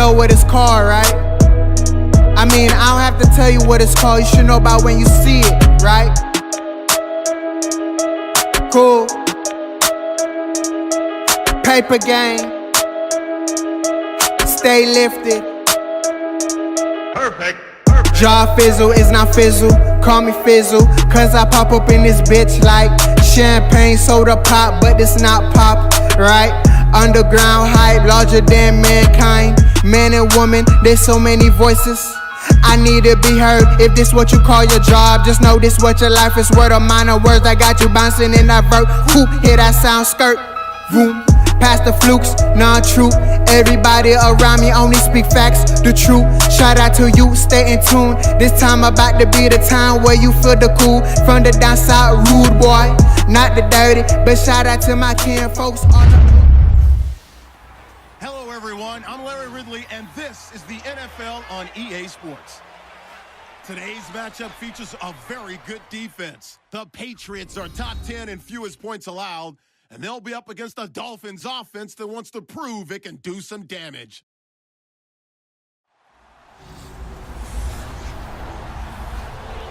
know what it's called, right? I mean, I don't have to tell you what it's called. You should know about when you see it, right? Cool. Paper game. Stay lifted. Perfect. Jaw fizzle is not fizzle. Call me fizzle. Cause I pop up in this bitch like champagne soda pop. But it's not pop, right? Underground hype, larger than mankind. Man and woman, there's so many voices. I need to be heard. If this what you call your job, just know this what your life is worth. A minor words that got you bouncing in that vert. Who hear that sound skirt? Boom. Past the flukes, non-true. Everybody around me only speak facts, the truth. Shout out to you, stay in tune. This time about to be the time where you feel the cool. From the downside, rude boy, not the dirty. But shout out to my kin folks. Hello everyone, I'm Larry Ridley and this is the NFL on EA Sports. Today's matchup features a very good defense. The Patriots are top 10 in fewest points allowed, and they'll be up against a Dolphins offense that wants to prove it can do some damage.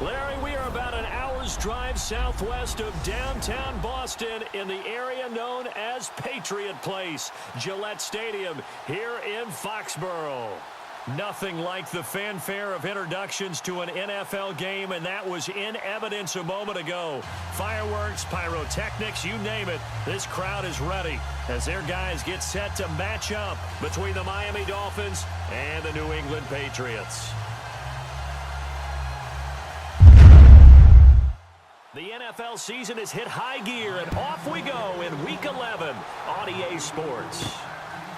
Larry, we are about an hour's drive southwest of downtown Boston in the area known as Patriot Place, Gillette Stadium here in Foxborough. Nothing like the fanfare of introductions to an NFL game, and that was in evidence a moment ago. Fireworks, pyrotechnics, you name it, this crowd is ready as their guys get set to match up between the Miami Dolphins and the New England Patriots. The NFL season has hit high gear, and off we go in Week 11 on EA Sports.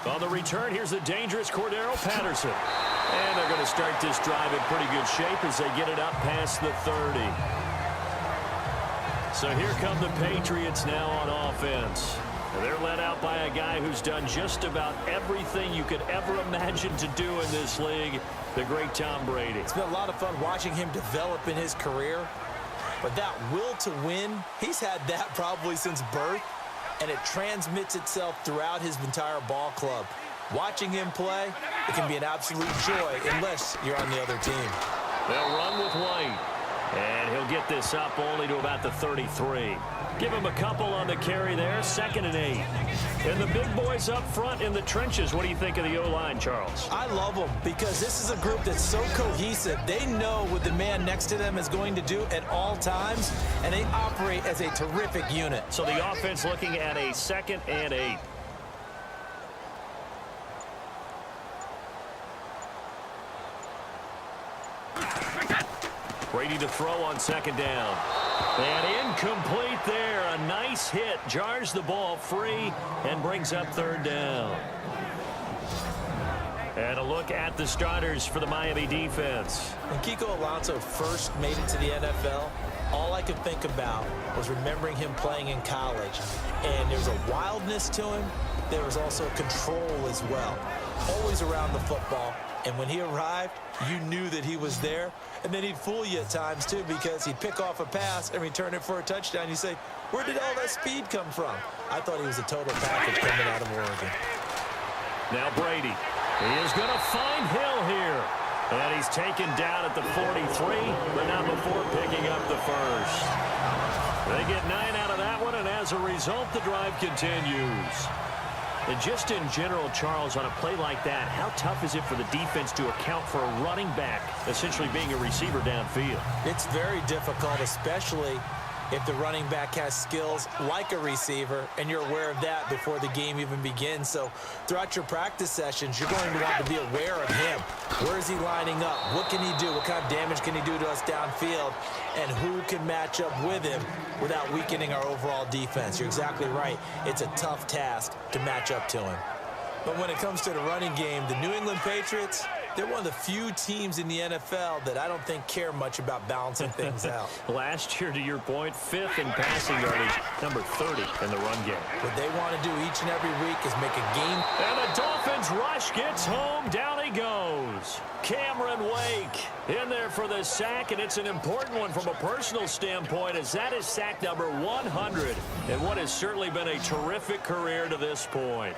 On the return, here's the dangerous Cordero Patterson. And they're going to start this drive in pretty good shape as they get it up past the 30. So here come the Patriots now on offense. They're led out by a guy who's done just about everything you could ever imagine to do in this league, the great Tom Brady. It's been a lot of fun watching him develop in his career. But that will to win, he's had that probably since birth. And it transmits itself throughout his entire ball club. Watching him play, it can be an absolute joy unless you're on the other team. They'll run with White. And he'll get this up only to about the 33. Give him a couple on the carry there, 2nd and 8. And the big boys up front in the trenches. What do you think of the O-line, Charles? I love them because this is a group that's so cohesive. They know what the man next to them is going to do at all times, and they operate as a terrific unit. So the offense looking at a 2nd and 8. Brady to throw on 2nd down. And incomplete there. A nice hit. Jars the ball free and brings up 3rd down. And a look at the starters for the Miami defense. When Kiko Alonso first made it to the NFL, all I could think about was remembering him playing in college. And there's a wildness to him. There was also control as well. Always around the football. And when he arrived, you knew that he was there. And then he'd fool you at times, too, because he'd pick off a pass and return it for a touchdown. You say, where did all that speed come from? I thought he was a total package coming out of Oregon. Now Brady. He is going to find Hill here. And he's taken down at the 43, but not before picking up the first. They get 9 out of that one, and as a result, the drive continues. And just in general, Charles, on a play like that, how tough is it for the defense to account for a running back essentially being a receiver downfield? It's very difficult, especially if the running back has skills like a receiver, and you're aware of that before the game even begins. So throughout your practice sessions, you're going to want to be aware of him. Where is he lining up? What can he do? What kind of damage can he do to us downfield? And who can match up with him without weakening our overall defense? You're exactly right. It's a tough task to match up to him. But when it comes to the running game, the New England Patriots, they're one of the few teams in the NFL that I don't think care much about balancing things out. Last year, to your point, 5th in passing yardage, number 30 in the run game. What they want to do each and every week is make a game. And the Dolphins rush gets home. Down he goes. Cameron Wake in there for the sack, and it's an important one from a personal standpoint, as that is sack number 100 in what has certainly been a terrific career to this point.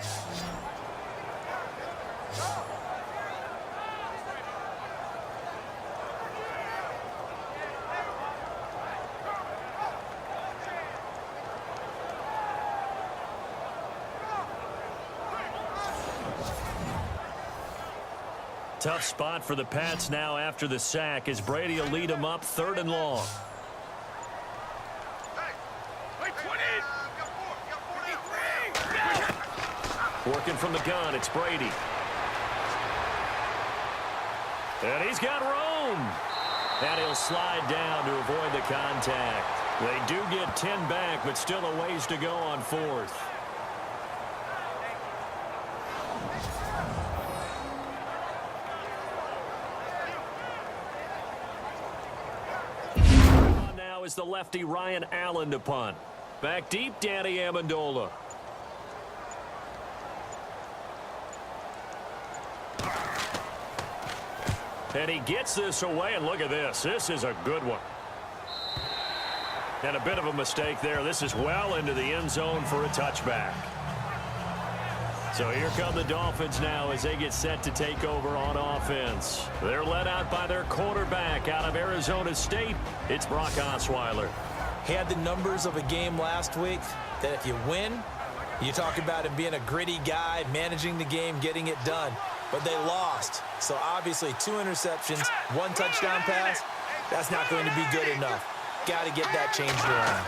Tough spot for the Pats now after the sack as Brady will lead them up 3rd and long. Working from the gun, it's Brady. And he's got room. And he'll slide down to avoid the contact. They do get 10 back, but still a ways to go on 4th. Now is the lefty Ryan Allen to punt. Back deep, Danny Amendola. And he gets this away, and look at this. This is a good one. And a bit of a mistake there. This is well into the end zone for a touchback. So here come the Dolphins now as they get set to take over on offense. They're led out by their quarterback out of Arizona State. It's Brock Osweiler. He had the numbers of a game last week that if you win, you talk about him being a gritty guy, managing the game, getting it done. But they lost. So obviously 2 interceptions, 1 touchdown pass, that's not going to be good enough. Got to get that changed around.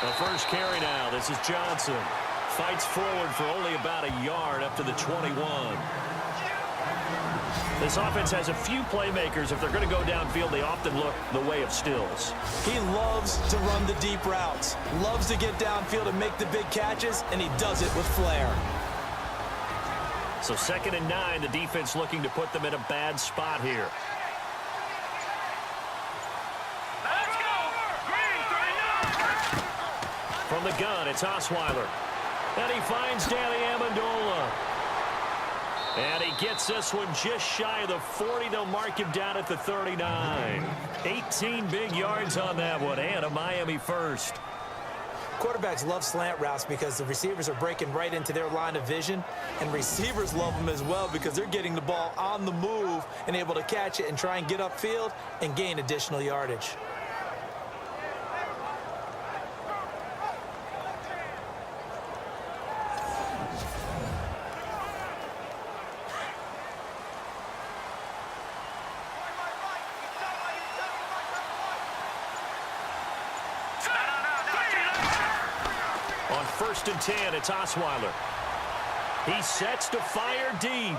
The first carry now. This is Johnson. Fights forward for only about a yard up to the 21. This offense has a few playmakers. If they're going to go downfield, they often look the way of Stills. He loves to run the deep routes, loves to get downfield and make the big catches, and he does it with flair. So 2nd and 9, the defense looking to put them in a bad spot here. From the gun, it's Osweiler. And he finds Danny Amendola. And he gets this one just shy of the 40. They'll mark him down at the 39. 18 big yards on that one, and a Miami first. Quarterbacks love slant routes because the receivers are breaking right into their line of vision, and receivers love them as well because they're getting the ball on the move and able to catch it and try and get upfield and gain additional yardage. On 1st and 10, it's Osweiler. He sets to fire deep.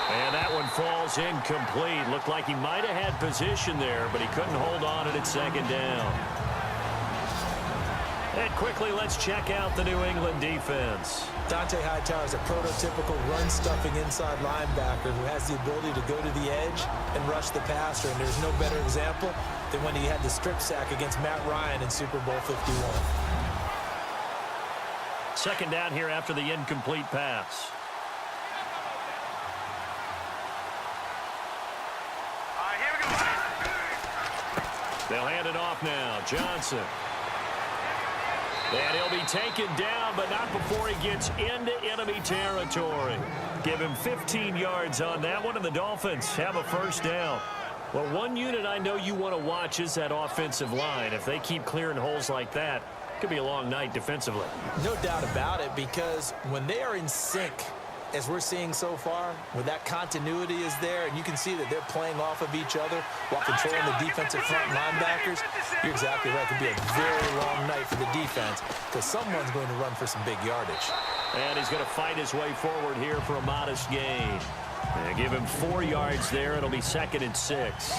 And that one falls incomplete. Looked like he might have had position there, but he couldn't hold on at 2nd down. And quickly, let's check out the New England defense. Dante Hightower is a prototypical run-stuffing inside linebacker who has the ability to go to the edge and rush the passer, and there's no better example than when he had the strip sack against Matt Ryan in Super Bowl 51. 2nd down here after the incomplete pass. They'll hand it off now. Johnson. And he'll be taken down, but not before he gets into enemy territory. Give him 15 yards on that one, and the Dolphins have a first down. Well, one unit I know you want to watch is that offensive line. If they keep clearing holes like that, it could be a long night defensively. No doubt about it, because when they are in sync, as we're seeing so far, where that continuity is there, and you can see that they're playing off of each other while controlling the defensive front linebackers, you're exactly right. It could be a very long night for the defense because someone's going to run for some big yardage. And he's going to fight his way forward here for a modest gain. And give him 4 yards there. It'll be 2nd and 6.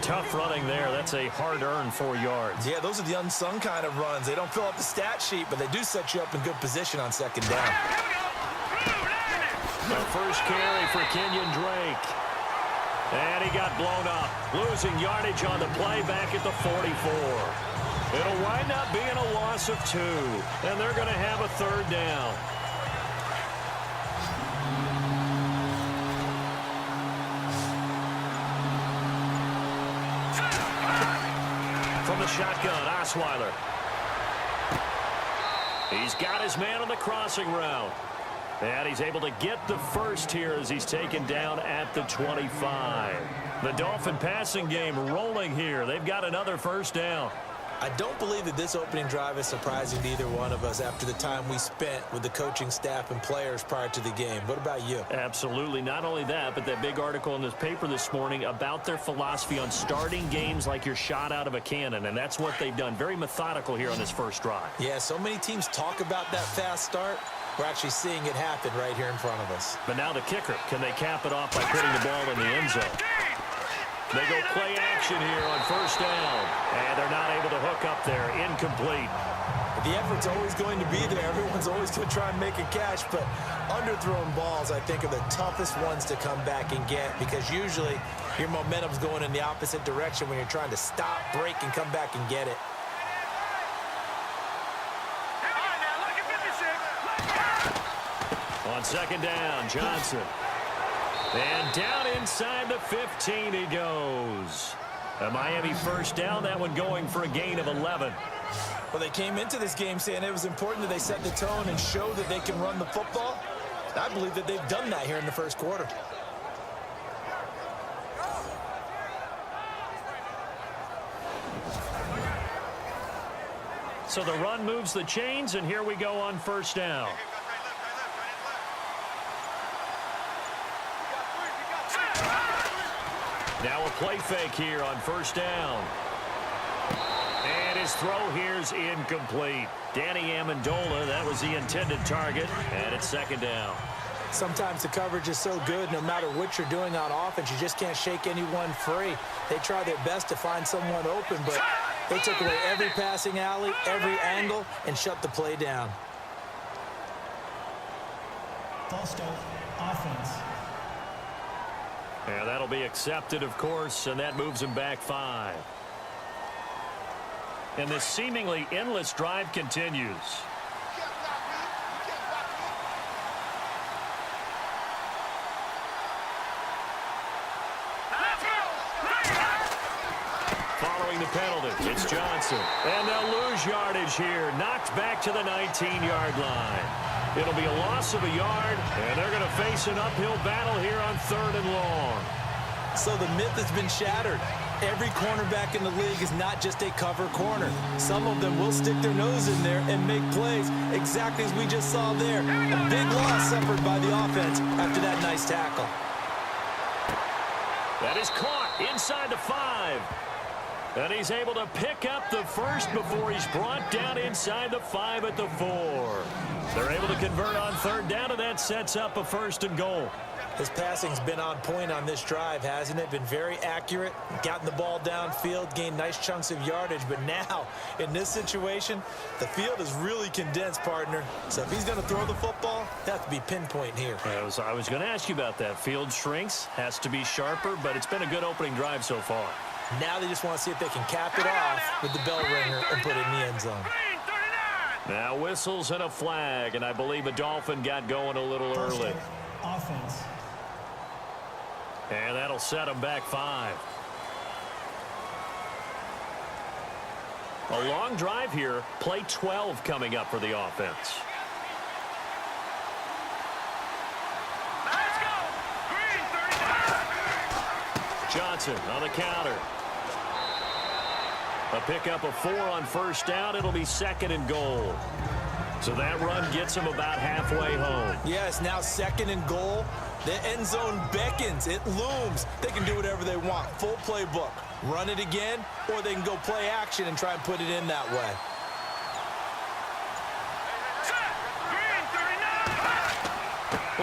Tough running there. That's a hard-earned 4 yards. Yeah, those are the unsung kind of runs. They don't fill up the stat sheet, but they do set you up in good position on 2nd down. The first carry for Kenyon Drake. And he got blown up. Losing yardage on the play back at the 44. It'll wind up being a loss of 2. And they're going to have a 3rd down. From the shotgun, Osweiler. He's got his man on the crossing route. And he's able to get the first here as he's taken down at the 25. The Dolphin passing game rolling here. They've got another first down. I don't believe that this opening drive is surprising to either one of us after the time we spent with the coaching staff and players prior to the game. What about you? Absolutely. Not only that, but that big article in this paper this morning about their philosophy on starting games like you're shot out of a cannon, and that's what they've done. Very methodical here on this first drive. Yeah, so many teams talk about that fast start. We're actually seeing it happen right here in front of us. But now the kicker. Can they cap it off by putting the ball in the end zone? They go play action here on first down. And they're not able to hook up there. Incomplete. The effort's always going to be there. Everyone's always going to try and make a catch. But underthrown balls, I think, are the toughest ones to come back and get because usually your momentum's going in the opposite direction when you're trying to stop, break, and come back and get it. On second down, Johnson. And down inside the 15 he goes. A Miami first down, that one going for a gain of 11. Well, they came into this game saying it was important that they set the tone and show that they can run the football. I believe that they've done that here in the first quarter. So the run moves the chains, and here we go on first down. Now a play fake here on first down. And his throw here's incomplete. Danny Amendola, that was the intended target, and it's second down. Sometimes the coverage is so good, no matter what you're doing on offense, you just can't shake anyone free. They try their best to find someone open, but they took away every passing alley, every angle, and shut the play down. False start, offense. Yeah, that'll be accepted, of course, and that moves him back 5. And this seemingly endless drive continues. Following the penalty, it's Johnson. And they'll lose yardage here. Knocked back to the 19-yard line. It'll be a loss of a yard, and they're going to face an uphill battle here on 3rd and long. So the myth has been shattered. Every cornerback in the league is not just a cover corner. Some of them will stick their nose in there and make plays exactly as we just saw there. A big loss suffered by the offense after that nice tackle. That is caught inside the 5. And he's able to pick up the first before he's brought down inside the 5 at the 4. They're able to convert on 3rd down, and that sets up a 1st and goal. His passing's been on point on this drive, hasn't it? Been very accurate, gotten the ball downfield, gained nice chunks of yardage. But now, in this situation, the field is really condensed, partner. So if he's going to throw the football, that has to be pinpoint here. I was going to ask you about that. Field shrinks, has to be sharper, but it's been a good opening drive so far. Now they just want to see if they can cap it off with the bell ringer and put it in the end zone. Now whistles and a flag, and I believe a Dolphin got going a little early. Offense. And that'll set him back 5. A long drive here. Play 12 coming up for the offense. Johnson on the counter. A pickup of 4 on first down. It'll be 2nd and goal. So that run gets him about halfway home. Yes, now 2nd and goal. The end zone beckons. It looms. They can do whatever they want. Full playbook. Run it again, or they can go play action and try and put it in that way.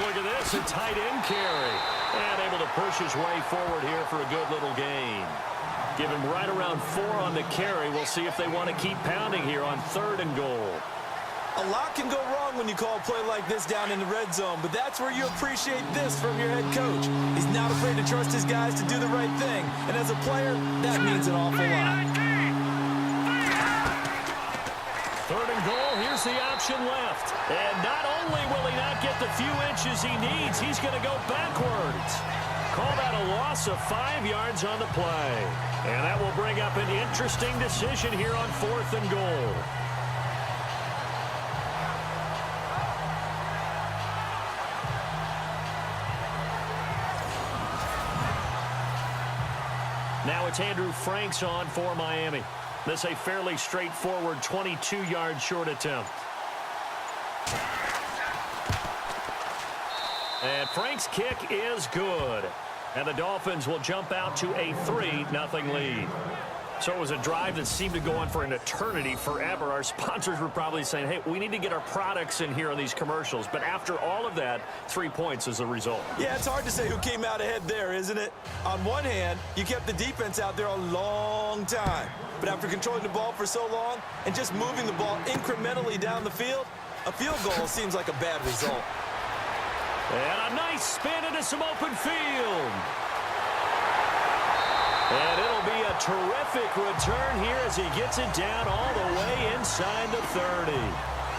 Look at this, a tight end carry. And able to push his way forward here for a good little gain. Give him right around 4 on the carry. We'll see if they want to keep pounding here on 3rd and goal. A lot can go wrong when you call a play like this down in the red zone, but that's where you appreciate this from your head coach. He's not afraid to trust his guys to do the right thing, and as a player, that means an awful lot. 3rd and goal, here's the option left. And not only will he not get the few inches he needs, he's going to go backwards. Call that a loss of 5 yards on the play. And that will bring up an interesting decision here on 4th and goal. Now it's Andrew Franks on for Miami. This a fairly straightforward 22-yard short attempt. And Frank's kick is good. And the Dolphins will jump out to a 3-0 lead. So it was a drive that seemed to go on for an eternity, forever. Our sponsors were probably saying, hey, we need to get our products in here on these commercials. But after all of that, 3 points is the result. Yeah, it's hard to say who came out ahead there, isn't it? On one hand, you kept the defense out there a long time. But after controlling the ball for so long and just moving the ball incrementally down the field, a field goal seems like a bad result. And a nice spin into some open field. And it'll be a terrific return here as he gets it down all the way inside the 30.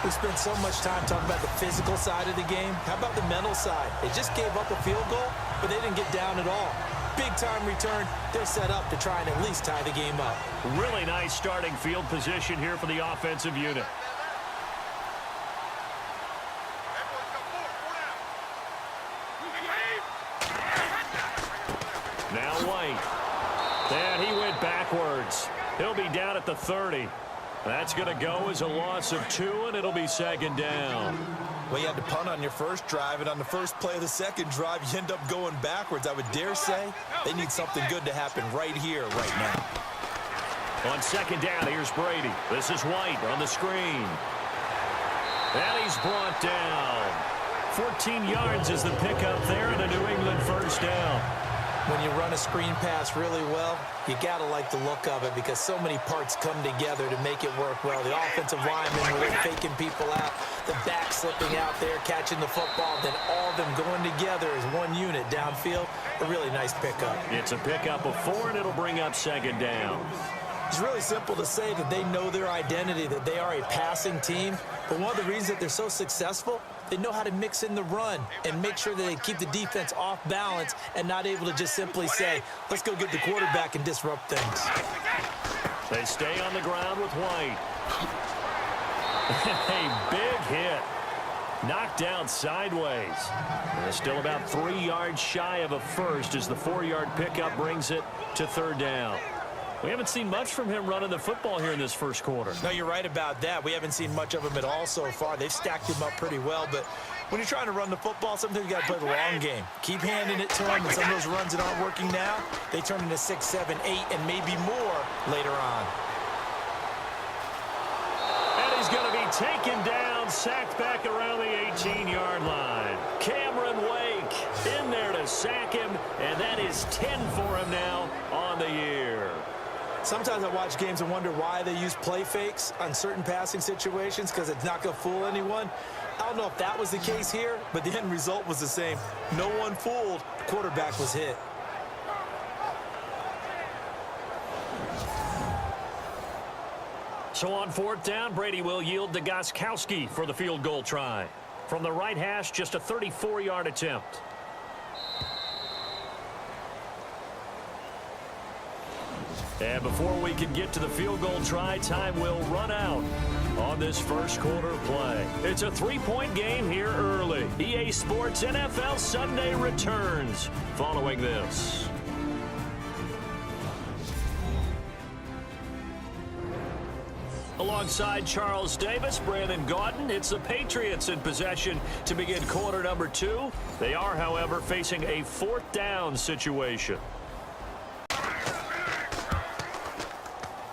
We spent so much time talking about the physical side of the game. How about the mental side? They just gave up a field goal, but they didn't get down at all. Big-time return. They're set up to try and at least tie the game up. Really nice starting field position here for the offensive unit. Now White. And he went backwards. He'll be down at the 30. That's going to go as a loss of 2, and it'll be second down. Well, you had to punt on your first drive, and on the first play of the second drive, you end up going backwards. I would dare say they need something good to happen right here, right now. On second down, here's Brady. This is White on the screen. And he's brought down. 14 yards is the pickup there, and a New England first down. When you run a screen pass really well, you got to like the look of it because so many parts come together to make it work well. The offensive linemen really faking people out, the back slipping out there, catching the football, then all of them going together as one unit downfield. A really nice pickup. It's a pickup of 4, and it'll bring up second down. It's really simple to say that they know their identity, that they are a passing team. But one of the reasons that they're so successful, they know how to mix in the run and make sure that they keep the defense off balance and not able to just simply say, let's go get the quarterback and disrupt things. They stay on the ground with White. A big hit. Knocked down sideways. They're still about 3 yards shy of a first as the 4-yard pickup brings it to third down. We haven't seen much from him running the football here in this first quarter. No, you're right about that. We haven't seen much of him at all so far. They've stacked him up pretty well, but when you're trying to run the football, sometimes you got to play the long game. Keep handing it to him, and some of those runs that aren't working now, they turn into 6, 7, 8, and maybe more later on. And he's going to be taken down, sacked back around the 18-yard line. Cameron Wake in there to sack him, and that is 10 for him now on the year. Sometimes I watch games and wonder why they use play fakes on certain passing situations because it's not going to fool anyone. I don't know if that was the case here, but the end result was the same. No one fooled. The quarterback was hit. So on fourth down, Brady will yield to Gostkowski for the field goal try. From the right hash, just a 34-yard attempt. And before we can get to the field goal try, time will run out on this first quarter play. It's a 3-point game here early. EA Sports NFL Sunday returns following this. Alongside Charles Davis, Brandon Gaudin, it's the Patriots in possession to begin quarter number 2. They are, however, facing a 4th down situation.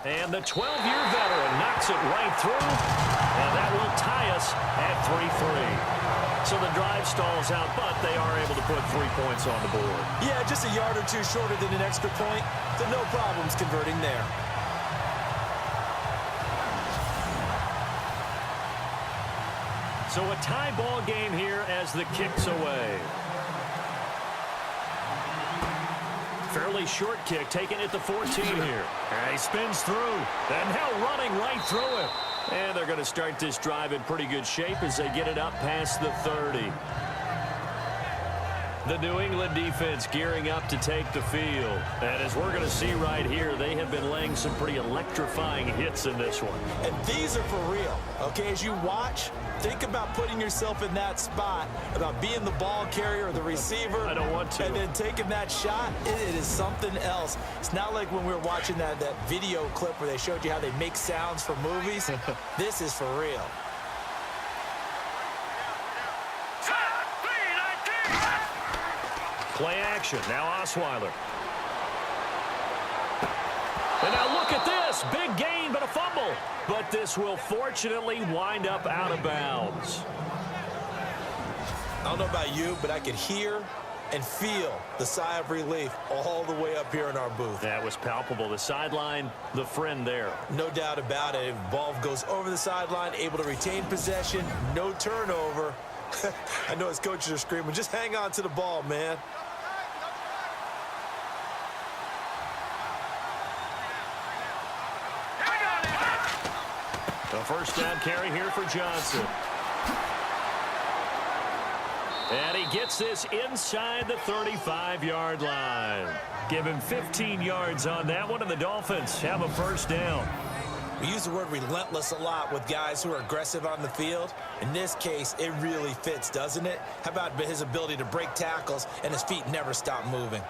And the 12-year veteran knocks it right through, and that will tie us at 3-3. So the drive stalls out, but they are able to put 3 points on the board. Yeah, just a yard or two shorter than an extra point, so no problems converting there. So a tie ball game here as the kick's away. Fairly short kick taken at the 14 here. And he spins through. And now running right through it. And they're going to start this drive in pretty good shape as they get it up past the 30. The New England defense gearing up to take the field. And as we're going to see right here, they have been laying some pretty electrifying hits in this one. And these are for real, okay? As you watch, think about putting yourself in that spot, about being the ball carrier or the receiver. I don't want to. And then taking that shot, it is something else. It's not like when we were watching that video clip where they showed you how they make sounds for movies. This is for real. Play action. Now Osweiler. And now look at this. Big gain, but a fumble. But this will fortunately wind up out of bounds. I don't know about you, but I could hear and feel the sigh of relief all the way up here in our booth. That was palpable. The sideline, the friend there. No doubt about it. Ball goes over the sideline, able to retain possession, no turnover. I know his coaches are screaming, just hang on to the ball, man. A first down carry here for Johnson. And he gets this inside the 35-yard line. Give him 15 yards on that one, and the Dolphins have a first down. We use the word relentless a lot with guys who are aggressive on the field. In this case, it really fits, doesn't it? How about his ability to break tackles and his feet never stop moving?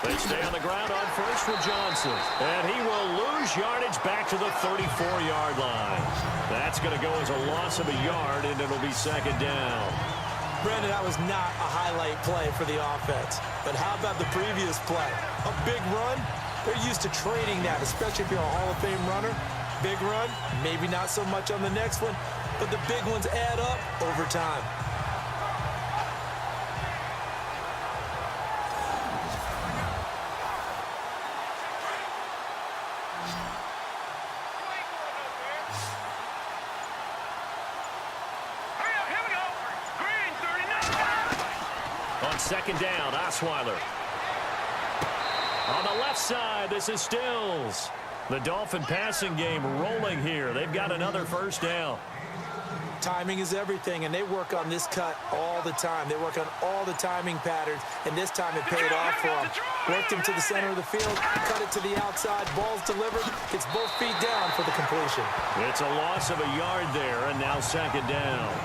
They stay on the ground on first for Johnson. And he will lose yardage back to the 34-yard line. That's going to go as a loss of a yard, and it'll be second down. Brandon, that was not a highlight play for the offense. But how about the previous play? A big run? They're used to trading that, especially if you're a Hall of Fame runner. Big run, maybe not so much on the next one, but the big ones add up over time. Second down, Osweiler. On the left side, this is Stills. The Dolphin passing game rolling here. They've got another first down. Timing is everything, and they work on this cut all the time. They work on all the timing patterns, and this time it paid off for them. Worked him to the center of the field, cut it to the outside, ball's delivered, gets both feet down for the completion. It's a loss of a yard there, and now second down.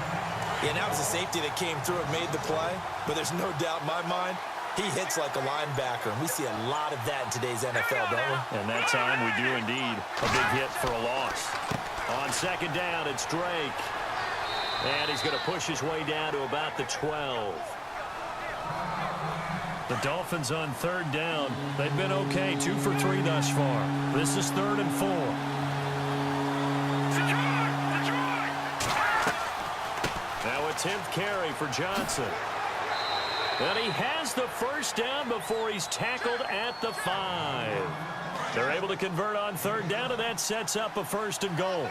Yeah, that was a safety that came through and made the play, but there's no doubt in my mind, he hits like a linebacker, and we see a lot of that in today's NFL, don't we? And that time we do indeed. A big hit for a loss. On second down, it's Drake. And he's going to push his way down to about the 12. The Dolphins on third down. They've been okay, 2 for 3 thus far. This is 3rd and 4. Now a 10th carry for Johnson. And he has the first down before he's tackled at the 5. They're able to convert on third down, and that sets up a 1st and goal.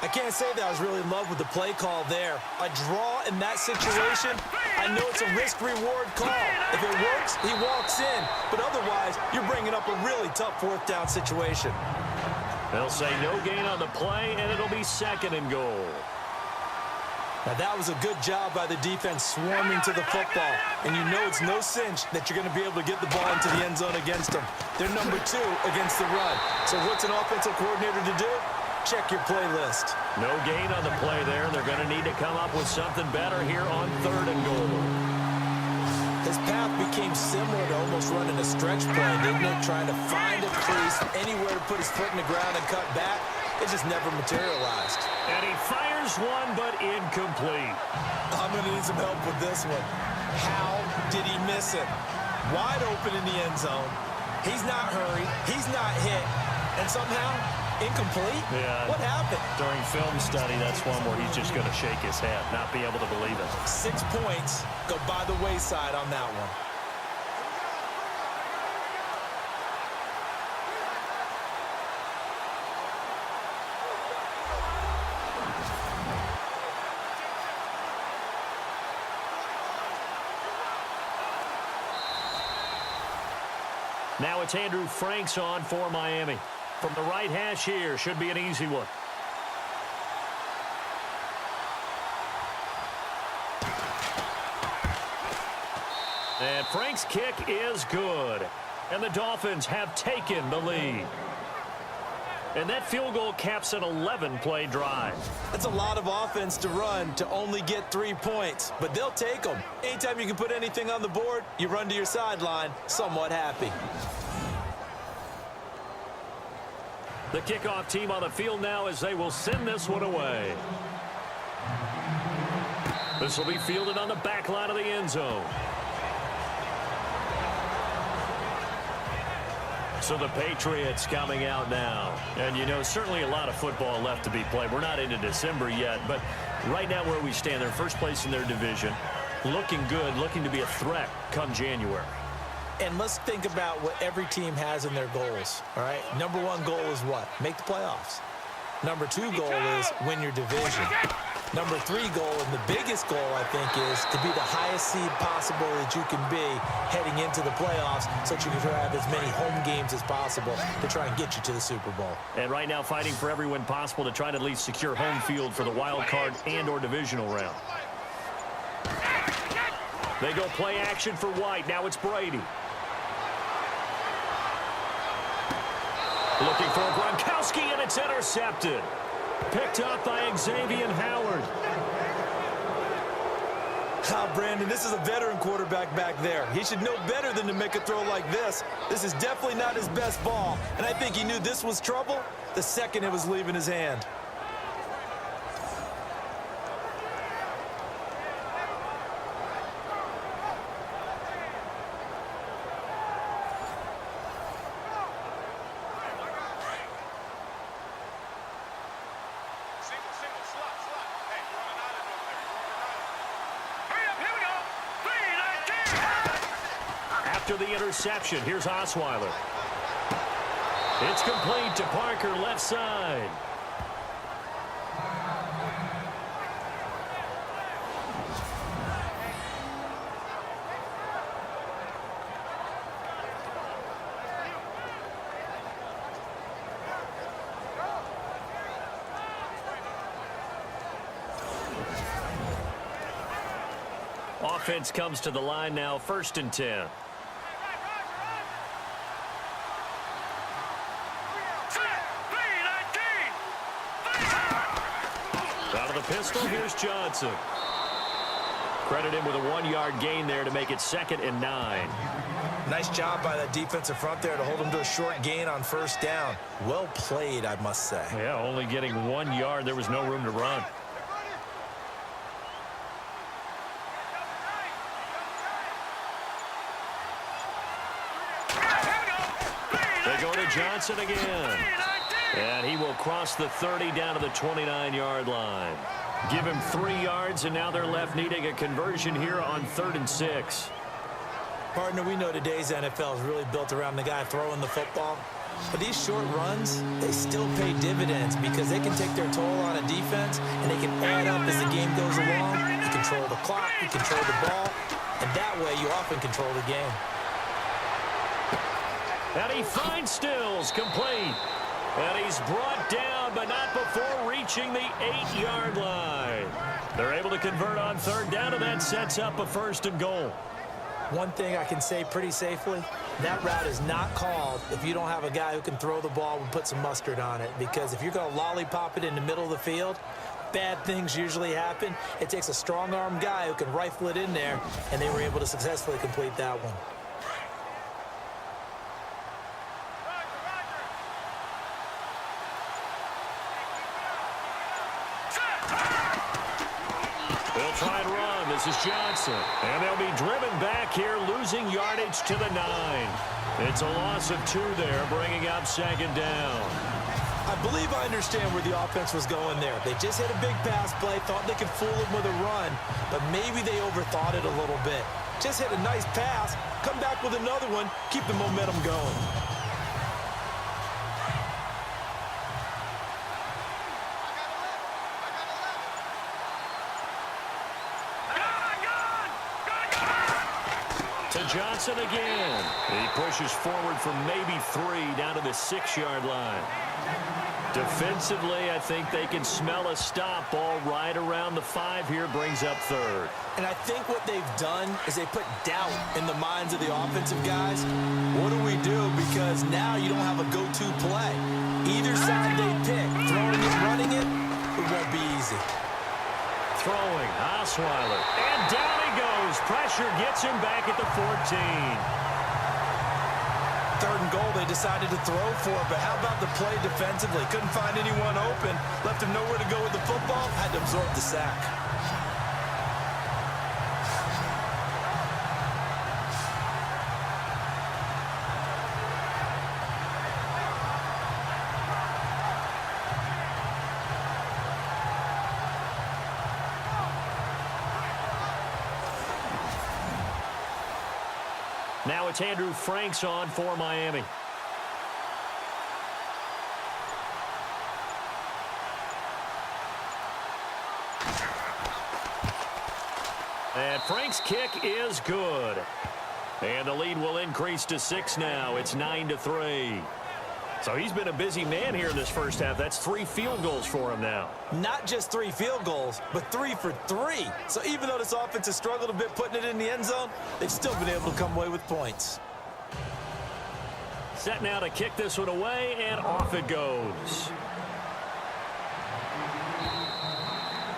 I can't say that I was really in love with the play call there. A draw in that situation, I know it's a risk-reward call. If it works, he walks in. But otherwise, you're bringing up a really tough 4th down situation. They'll say no gain on the play, and it'll be 2nd and goal. Now, that was a good job by the defense swarming to the football. And you know it's no cinch that you're going to be able to get the ball into the end zone against them. They're number 2 against the run. So what's an offensive coordinator to do? Check your playlist. No gain on the play there. They're going to need to come up with something better here on 3rd and goal. His path became similar to almost running a stretch play, didn't it? Trying to find a crease, anywhere to put his foot in the ground and cut back. It just never materialized. And he fires one, but incomplete. I'm going to need some help with this one. How did he miss it? Wide open in the end zone. He's not hurried. He's not hit. And somehow, incomplete? Yeah. What happened? During film study, that's one where he's just going to shake his head, not be able to believe it. 6 points go by the wayside on that one. Now it's Andrew Franks on for Miami. From the right hash here, should be an easy one. And Frank's kick is good. And the Dolphins have taken the lead. And that field goal caps an 11-play drive. That's a lot of offense to run to only get 3 points, but they'll take them. Anytime you can put anything on the board, you run to your sideline somewhat happy. The kickoff team on the field now as they will send this one away. This will be fielded on the back line of the end zone. So the Patriots coming out now. And, you know, certainly a lot of football left to be played. We're not into December yet, but right now where we stand, they're first place in their division. Looking good, looking to be a threat come January. And let's think about what every team has in their goals, all right? Number 1 goal is what? Make the playoffs. Number 2 goal is win your division. Number 3 goal, and the biggest goal, I think, is to be the highest seed possible that you can be heading into the playoffs so that you can try to have as many home games as possible to try and get you to the Super Bowl. And right now fighting for every win possible to try to at least secure home field for the wild card and or divisional round. They go play action for White. Now it's Brady. Looking for Gronkowski, and it's intercepted. Picked up by Xavier Howard. Brandon, this is a veteran quarterback back there. He should know better than to make a throw like this. This is definitely not his best ball, and I think he knew this was trouble the second it was leaving his hand. After the interception, here's Osweiler. It's complete to Parker, left side. Offense comes to the line now, 1st and 10. Out of the pistol, here's Johnson. Credit him with a 1-yard gain there to make it 2nd and 9. Nice job by that defensive front there to hold him to a short gain on 1st down. Well played, I must say. Yeah, only getting 1 yard. There was no room to run. They go to Johnson again. And he will cross the 30 down to the 29-yard line. Give him 3 yards, and now they're left needing a conversion here on 3rd and 6. Partner, we know today's NFL is really built around the guy throwing the football. But these short runs, they still pay dividends because they can take their toll on a defense, and they can add up as the game goes along. You control the clock, you control the ball, and that way you often control the game. And he finds Stills, complete. And he's brought down, but not before reaching the 8-yard line. They're able to convert on 3rd down, and that sets up a 1st and goal. One thing I can say pretty safely, that route is not called if you don't have a guy who can throw the ball and put some mustard on it. Because if you're going to lollipop it in the middle of the field, bad things usually happen. It takes a strong-armed guy who can rifle it in there, and they were able to successfully complete that one. They'll try and run. This is Johnson. And they'll be driven back here, losing yardage to the 9. It's a loss of 2 there, bringing up 2nd down. I believe I understand where the offense was going there. They just hit a big pass play, thought they could fool him with a run, but maybe they overthought it a little bit. Just hit a nice pass, come back with another one, keep the momentum going. To Johnson again. He pushes forward for maybe 3 down to the 6-yard line. Defensively, I think they can smell a stop. Ball right around the 5 here, brings up 3rd. And I think what they've done is they put doubt in the minds of the offensive guys. What do we do? Because now you don't have a go-to play. Either side they pick, throwing it, running it, it won't be easy. Throwing, Osweiler, and down he goes. Pressure gets him back at the 14. 3rd and goal, they decided to throw for it, but how about the play defensively? Couldn't find anyone open, left him nowhere to go with the football, had to absorb the sack. Now it's Andrew Franks on for Miami. And Frank's kick is good. And the lead will increase to 6 now. It's 9-3. So he's been a busy man here in this first half. That's 3 field goals for him now. Not just 3 field goals, but 3 for 3. So even though this offense has struggled a bit putting it in the end zone, they've still been able to come away with points. Set now to kick this one away, and off it goes.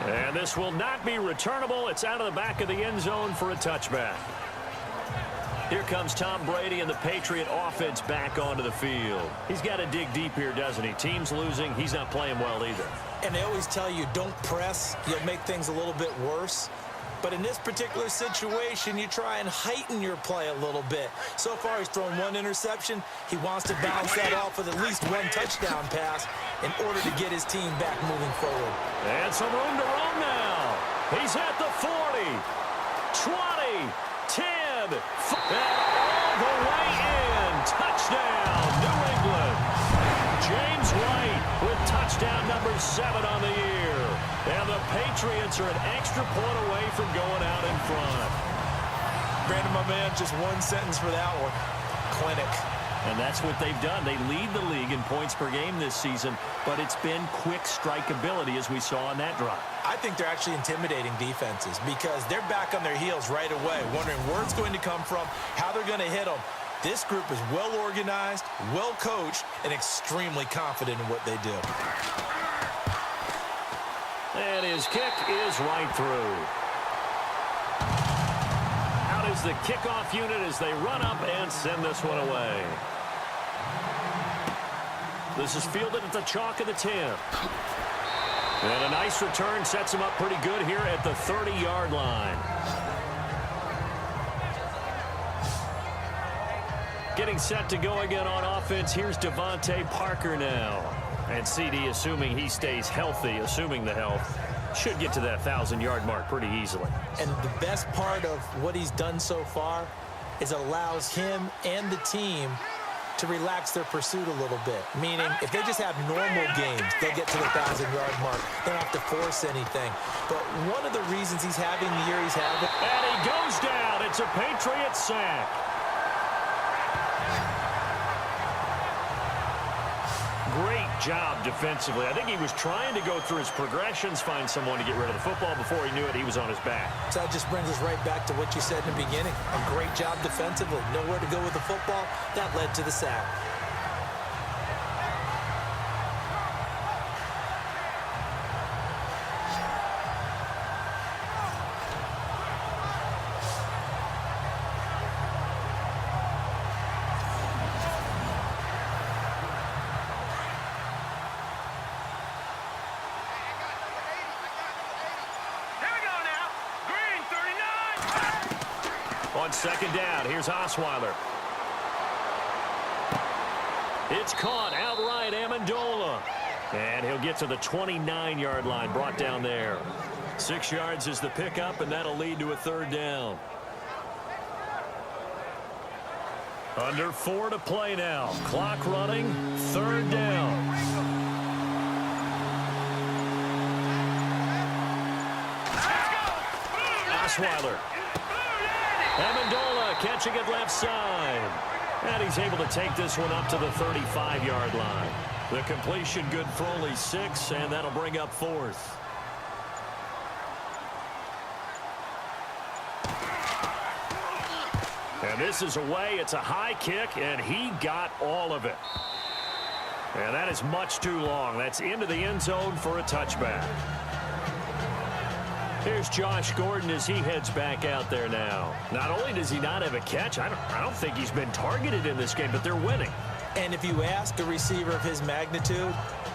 And this will not be returnable. It's out of the back of the end zone for a touchback. Here comes Tom Brady and the Patriot offense back onto the field. He's got to dig deep here, doesn't he? Team's losing. He's not playing well either. And they always tell you, don't press. You'll make things a little bit worse. But in this particular situation, you try and heighten your play a little bit. So far, he's thrown 1 interception. He wants to bounce that off with at least 1 touchdown pass in order to get his team back moving forward. And some room to roam now. He's at the 40, 20, 10, and all the way in. Touchdown, New England. James White with touchdown number 7 on the year. And the Patriots are an extra point away from going out in front. Brandon, my man, just 1 sentence for that one. Clinic. And that's what they've done. They lead the league in points per game this season, but it's been quick strikeability as we saw on that drive. I think they're actually intimidating defenses because they're back on their heels right away, wondering where it's going to come from, how they're going to hit them. This group is well organized, well coached, and extremely confident in what they do. And his kick is right through. Out is the kickoff unit as they run up and send this one away. This is fielded at the chalk of the 10. And a nice return sets him up pretty good here at the 30-yard line. Getting set to go again on offense. Here's Devontae Parker now. And CD, assuming he stays healthy, assuming the health, should get to that 1,000-yard mark pretty easily. And the best part of what he's done so far is it allows him and the team to relax their pursuit a little bit. Meaning, if they just have normal games, they'll get to the 1,000-yard mark. They don't have to force anything. But one of the reasons he's having the year he's having... And he goes down. It's a Patriot sack. Great job defensively. I think he was trying to go through his progressions, find someone to get rid of the football. Before he knew it, he was on his back. So that just brings us right back to what you said in the beginning. A great job defensively. Nowhere to go with the football. That led to the sack. On second down, here's Osweiler. It's caught outright, Amendola. And he'll get to the 29-yard line, brought down there. 6 yards is the pickup, and that'll lead to a 3rd down. Under 4 to play now. Clock running, 3rd down. Osweiler. Amendola catching it left side. And he's able to take this one up to the 35-yard line. The completion good for only 6, and that'll bring up 4th. And this is away. It's a high kick, and he got all of it. And that is much too long. That's into the end zone for a touchback. Here's Josh Gordon as he heads back out there now. Not only does he not have a catch, I don't think he's been targeted in this game, but they're winning. And if you ask a receiver of his magnitude,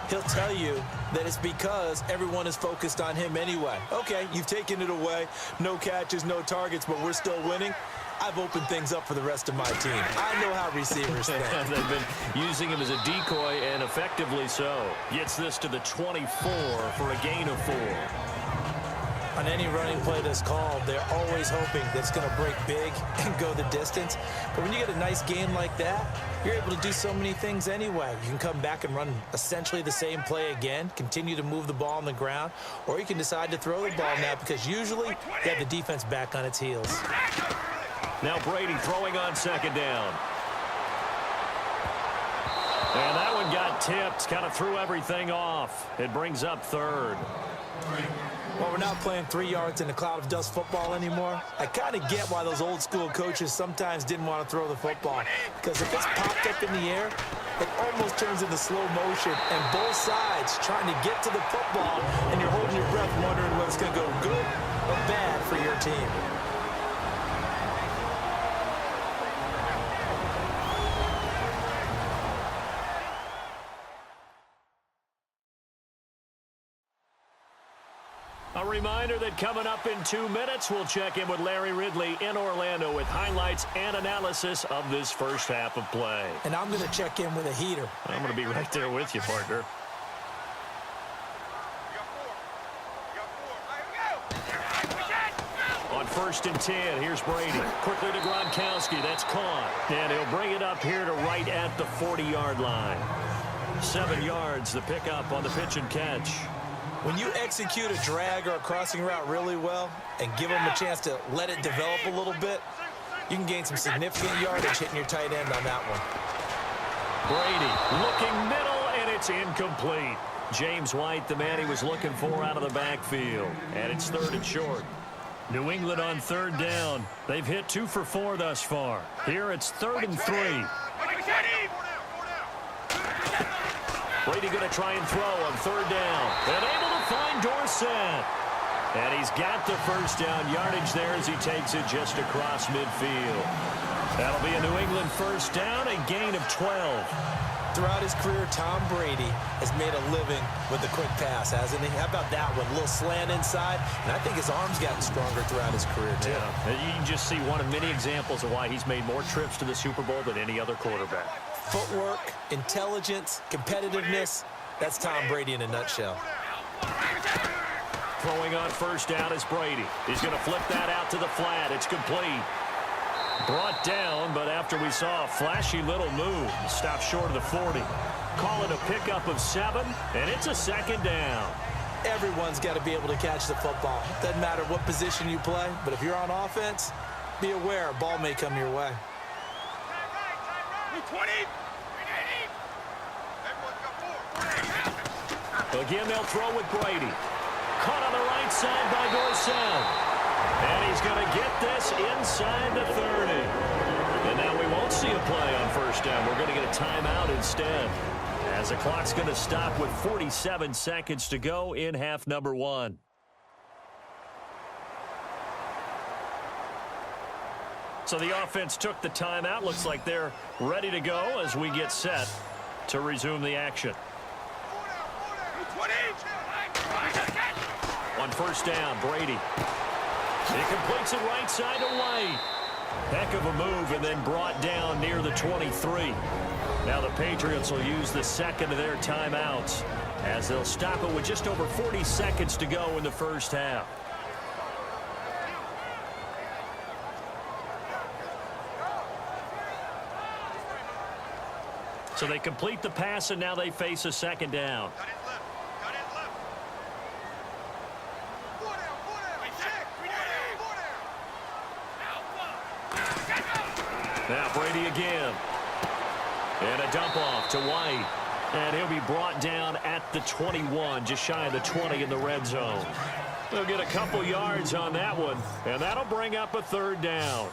he'll tell you that it's because everyone is focused on him anyway. Okay, you've taken it away. No catches, no targets, but we're still winning. I've opened things up for the rest of my team. I know how receivers think. They've been using him as a decoy, and effectively so. Gets this to the 24 for a gain of 4. On any running play that's called, they're always hoping that it's going to break big and go the distance. But when you get a nice gain like that, you're able to do so many things anyway. You can come back and run essentially the same play again, continue to move the ball on the ground, or you can decide to throw the ball now because usually you have the defense back on its heels. Now Brady throwing on 2nd down. And that one got tipped, kind of threw everything off. It brings up 3rd. Well, we're not playing 3 yards in a cloud of dust football anymore. I kind of get why those old school coaches sometimes didn't want to throw the football. Because if it's popped up in the air, it almost turns into slow motion. And both sides trying to get to the football, and you're holding your breath wondering whether it's going to go good or bad for your team. A reminder that coming up in 2 minutes, we'll check in with Larry Ridley in Orlando with highlights and analysis of this first half of play. And I'm going to check in with a heater. I'm going to be right there with you, partner. On 1st and 10, here's Brady. Quickly to Gronkowski. That's caught. And he'll bring it up here to right at the 40-yard line. 7 yards, the pickup on the pitch and catch. When you execute a drag or a crossing route really well and give them a chance to let it develop a little bit, you can gain some significant yardage hitting your tight end on that one. Brady looking middle, and it's incomplete. James White, the man he was looking for out of the backfield. And it's 3rd and short. New England on 3rd down. They've hit 2 for 4 thus far. Here it's 3rd and 3. Brady going to try and throw on 3rd down. And able to find Dorsett. And he's got the first down yardage there as he takes it just across midfield. That'll be a New England first down, a gain of 12. Throughout his career, Tom Brady has made a living with the quick pass, hasn't he? How about that one? A little slant inside, and I think his arm's gotten stronger throughout his career, too. Yeah, you can just see one of many examples of why he's made more trips to the Super Bowl than any other quarterback. Footwork, intelligence, competitiveness, that's Tom Brady in a nutshell. Throwing on first down is Brady. He's going to flip that out to the flat. It's complete. Brought down, but after we saw a flashy little move, stopped short of the 40. Call it a pickup of 7, and it's a 2nd down. Everyone's got to be able to catch the football. Doesn't matter what position you play, but if you're on offense, be aware a ball may come your way. Again, they'll throw with Brady. Caught on the right side by Dorsett. And he's going to get this inside the 30. And now we won't see a play on first down. We're going to get a timeout instead, as the clock's going to stop with 47 seconds to go in half number 1. So the offense took the timeout. Looks like they're ready to go as we get set to resume the action. On first down, Brady. He completes it right side to White. Heck of a move, and then brought down near the 23. Now the Patriots will use the second of their timeouts as they'll stop it with just over 40 seconds to go in the first half. So they complete the pass, and now they face a 2nd down. Now Brady again. And a dump off to White. And he'll be brought down at the 21, just shy of the 20 in the red zone. They'll get a couple yards on that one, and that'll bring up a third down.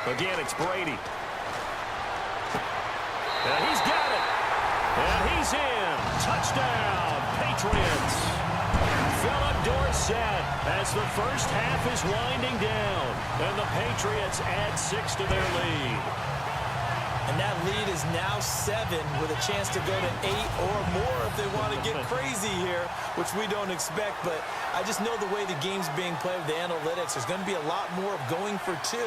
Again, it's Brady. And he's got it. And he's in. Touchdown, Patriots. Philip Dorsett as the first half is winding down. And the Patriots add 6 to their lead. And that lead is now 7 with a chance to go to 8 or more if they want to get crazy here, which we don't expect. But I just know the way the game's being played with the analytics, there's going to be a lot more of going for 2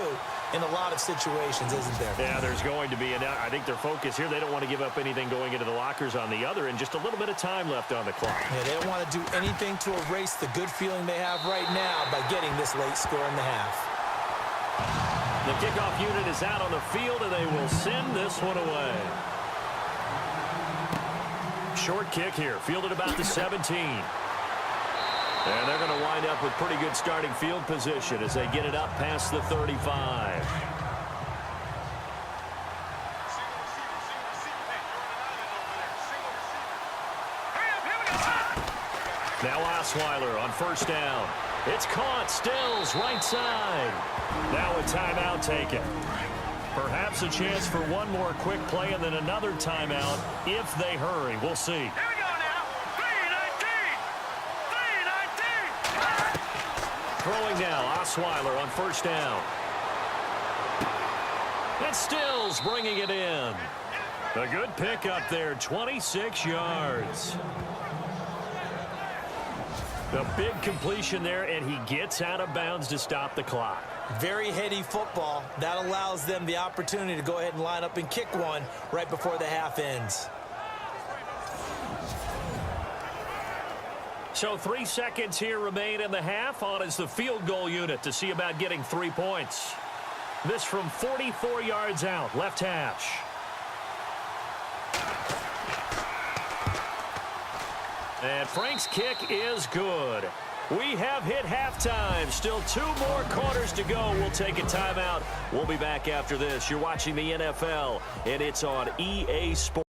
in a lot of situations, isn't there? Yeah, there's going to be. And I think their focus here, they don't want to give up anything going into the lockers on the other, and just a little bit of time left on the clock. Yeah, they don't want to do anything to erase the good feeling they have right now by getting this late score in the half. The kickoff unit is out on the field, and they will send this one away. Short kick here, fielded about the 17. And they're going to wind up with pretty good starting field position as they get it up past the 35. Now Osweiler on first down. It's caught. Stills right side. Now a timeout taken. Perhaps a chance for one more quick play and then another timeout if they hurry. We'll see. Here we go now. 3-19. Throwing now. Osweiler on first down. And Stills bringing it in. A good pick up there. 26 yards. The big completion there, and he gets out of bounds to stop the clock. Very heady football. That allows them the opportunity to go ahead and line up and kick one right before the half ends. So 3 seconds here remain in the half. On is the field goal unit to see about getting 3 points. This from 44 yards out, left hash. And Frank's kick is good. We have hit halftime. Still 2 more quarters to go. We'll take a timeout. We'll be back after this. You're watching the NFL, and it's on EA Sports.